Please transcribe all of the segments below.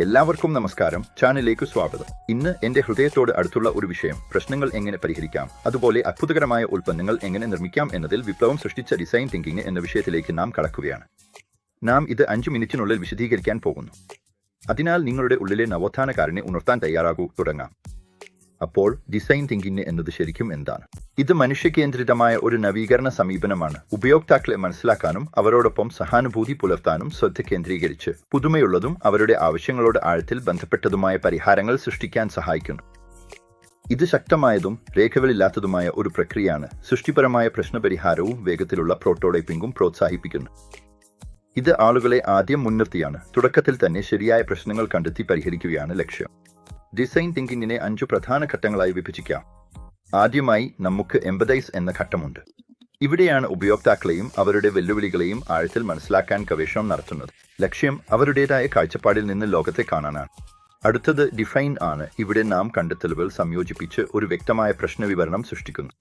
എല്ലാവർക്കും നമസ്കാരം, ചാനലിലേക്ക് സ്വാഗതം. ഇന്ന് എന്റെ ഹൃദയത്തോട് അടുത്തുള്ള ഒരു വിഷയം, പ്രശ്നങ്ങൾ എങ്ങനെ പരിഹരിക്കാം, അതുപോലെ അത്ഭുതകരമായ ഉൽപ്പന്നങ്ങൾ എങ്ങനെ നിർമ്മിക്കാം എന്നതിൽ വിപ്ലവം സൃഷ്ടിച്ച ഡിസൈൻ തിങ്കിങ് എന്ന വിഷയത്തിലേക്ക് നാം കടക്കുകയാണ്. നാം ഇത് 5 മിനിറ്റിനുള്ളിൽ വിശദീകരിക്കാൻ പോകുന്നു. അതിനാൽ നിങ്ങളുടെ ഉള്ളിലെ നവോത്ഥാനക്കാരനെ ഉണർത്താൻ തയ്യാറാകൂ. തുടങ്ങാം. അപ്പോൾ ഡിസൈൻ തിങ്കിങ് എന്നത് ശരിക്കും എന്താണ്? ഇത് മനുഷ്യകേന്ദ്രിതമായ ഒരു നവീകരണ സമീപനമാണ്. ഉപയോക്താക്കളെ മനസ്സിലാക്കാനും അവരോടൊപ്പം സഹാനുഭൂതി പുലർത്താനും ശ്രദ്ധ കേന്ദ്രീകരിച്ച് പുതുമയുള്ളതും അവരുടെ ആവശ്യങ്ങളോട് ആഴത്തിൽ ബന്ധപ്പെട്ടതുമായ പരിഹാരങ്ങൾ സൃഷ്ടിക്കാൻ സഹായിക്കുന്നു. ഇത് ശക്തമായതും രേഖകളില്ലാത്തതുമായ ഒരു പ്രക്രിയയാണ്. സൃഷ്ടിപരമായ പ്രശ്നപരിഹാരവും വേഗത്തിലുള്ള പ്രോട്ടോടൈപ്പിംഗും പ്രോത്സാഹിപ്പിക്കുന്നു. ഇത് ആളുകളെ ആദ്യം മുൻനിർത്തിയാണ്. തുടക്കത്തിൽ തന്നെ ശരിയായ പ്രശ്നങ്ങൾ കണ്ടെത്തി പരിഹരിക്കുകയാണ് ലക്ഷ്യം. ഡിസൈൻ തിങ്കിങ്ങിനെ 5 പ്രധാന ഘട്ടങ്ങളായി വിഭജിക്കാം. ആദ്യമായി നമുക്ക് എംപതൈസ് എന്ന ഘട്ടമുണ്ട്. ഇവിടെയാണ് ഉപയോക്താക്കളെയും അവരുടെ വെല്ലുവിളികളെയും ആഴത്തിൽ മനസ്സിലാക്കാൻ ഗവേഷണം നടത്തുന്നത്. ലക്ഷ്യം അവരുടേതായ കാഴ്ചപ്പാടിൽ നിന്ന് ലോകത്തെ കാണാനാണ്. അടുത്തത് ഡിഫൈൻ ആണ്. ഇവിടെ നാം കണ്ടെത്തലുകൾ സംയോജിപ്പിച്ച് ഒരു വ്യക്തമായ പ്രശ്നവിവരണം സൃഷ്ടിക്കുന്നു.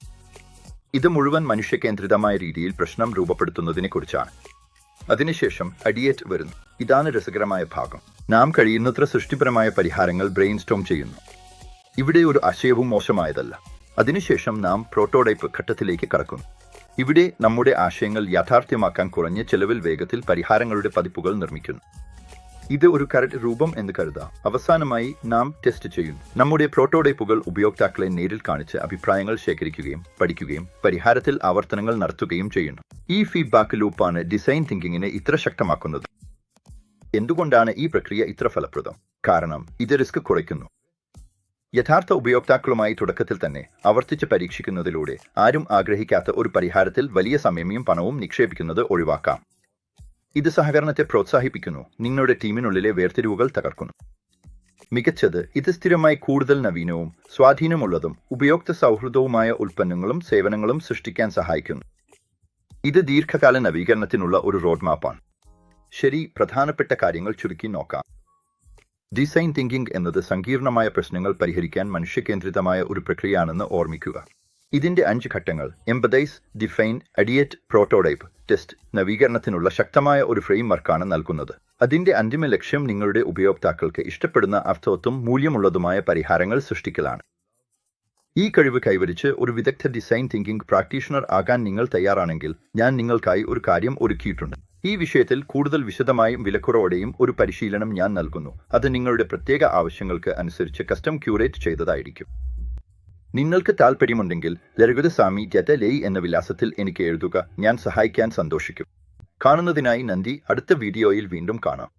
ഇത് മുഴുവൻ മനുഷ്യകേന്ദ്രിതമായ രീതിയിൽ പ്രശ്നം രൂപപ്പെടുത്തുന്നതിനെക്കുറിച്ചാണ്. അതിനുശേഷം അഡിയേറ്റ് വരുന്നു. ഇതാണ് രസകരമായ ഭാഗം. നാം കഴിയുന്നത്ര സൃഷ്ടിപരമായ പരിഹാരങ്ങൾ ബ്രെയിൻ സ്റ്റോം ചെയ്യുന്നു. ഇവിടെ ഒരു ആശയവും മോശമായതല്ല. അതിനുശേഷം നാം പ്രോട്ടോടൈപ്പ് ഘട്ടത്തിലേക്ക് കടക്കുന്നു. ഇവിടെ നമ്മുടെ ആശയങ്ങൾ യാഥാർത്ഥ്യമാക്കാൻ കുറഞ്ഞ ചെലവിൽ വേഗത്തിൽ പരിഹാരങ്ങളുടെ പതിപ്പുകൾ നിർമ്മിക്കുന്നു. ഇത് ഒരു കരട് രൂപം എന്ന് കരുതാം. അവസാനമായി നാം ടെസ്റ്റ് ചെയ്യുന്നു. നമ്മുടെ പ്രോട്ടോടൈപ്പുകൾ ഉപയോക്താക്കളെ നേരിൽ കാണിച്ച് അഭിപ്രായങ്ങൾ ശേഖരിക്കുകയും പഠിക്കുകയും പരിഹാരത്തിൽ ആവർത്തനങ്ങൾ നടത്തുകയും ചെയ്യുന്നു. ഈ ഫീഡ്ബാക്ക് ലൂപ്പാണ് ഡിസൈൻ തിങ്കിങ്ങിനെ ഇത്ര ശക്തമാക്കുന്നത്. എന്തുകൊണ്ടാണ് ഈ പ്രക്രിയ ഇത്ര ഫലപ്രദം? കാരണം ഇത് റിസ്ക് കുറയ്ക്കുന്നു. യഥാർത്ഥ ഉപയോക്താക്കളുമായി തുടക്കത്തിൽ തന്നെ ആവർത്തിച്ച് പരീക്ഷിക്കുന്നതിലൂടെ ആരും ആഗ്രഹിക്കാത്ത ഒരു പരിഹാരത്തിൽ വലിയ സമയവും പണവും നിക്ഷേപിക്കുന്നത് ഒഴിവാക്കാം. ഇത് സഹകരണത്തെ പ്രോത്സാഹിപ്പിക്കുന്നു. നിങ്ങളുടെ ടീമിനുള്ളിലെ വേർതിരിവുകൾ തകർക്കുന്നു. മികച്ചത്, ഇത് സ്ഥിരമായി കൂടുതൽ നവീനവും സ്വാധീനമുള്ളതും ഉപയോക്തൃ സൗഹൃദവുമായ ഉൽപ്പന്നങ്ങളും സേവനങ്ങളും സൃഷ്ടിക്കാൻ സഹായിക്കുന്നു. ഇത് ദീർഘകാല നവീകരണത്തിനുള്ള ഒരു റോഡ് മാപ്പാണ്. ശരി, പ്രധാനപ്പെട്ട കാര്യങ്ങൾ ചുരുക്കി നോക്കാം. ഡിസൈൻ തിങ്കിങ് എന്നത് സങ്കീർണമായ പ്രശ്നങ്ങൾ പരിഹരിക്കാൻ മനുഷ്യകേന്ദ്രിതമായ ഒരു പ്രക്രിയയാണെന്ന് ഓർമ്മിക്കുക. ഇതിന്റെ 5 ഘട്ടങ്ങൾ എംപതൈസ്, ഡിഫൈൻ, അഡിയേറ്റ്, പ്രോട്ടോടൈപ്പ്, ടെസ്റ്റ് നവീകരണത്തിനുള്ള ശക്തമായ ഒരു ഫ്രെയിം വർക്കാണ് നൽകുന്നത്. അതിന്റെ അന്തിമ ലക്ഷ്യം നിങ്ങളുടെ ഉപയോക്താക്കൾക്ക് ഇഷ്ടപ്പെടുന്ന അർത്ഥവത്തും മൂല്യമുള്ളതുമായ പരിഹാരങ്ങൾ സൃഷ്ടിക്കലാണ്. ഈ കഴിവ് കൈവരിച്ച് ഒരു വിദഗ്ധ ഡിസൈൻ തിങ്കിങ് പ്രാക്ടീഷണർ ആകാൻ നിങ്ങൾ തയ്യാറാണെങ്കിൽ ഞാൻ നിങ്ങൾക്കായി ഒരു കാര്യം ഒരുക്കിയിട്ടുണ്ട്. ഈ വിഷയത്തിൽ കൂടുതൽ വിശദമായും വിലക്കുറവോടെയും ഒരു പരിശീലനം ഞാൻ നൽകുന്നു. അത് നിങ്ങളുടെ പ്രത്യേക ആവശ്യങ്ങൾക്ക് അനുസരിച്ച് കസ്റ്റം ക്യൂറേറ്റ് ചെയ്തതായിരിക്കും. നിങ്ങൾക്ക് താൽപ്പര്യമുണ്ടെങ്കിൽ larugudasamy.lay എന്ന വിലാസത്തിൽ എനിക്ക് എഴുതുക. ഞാൻ സഹായിക്കാൻ സന്തോഷിക്കും. കാണുന്നതിനായി നന്ദി. അടുത്ത വീഡിയോയിൽ വീണ്ടും കാണാം.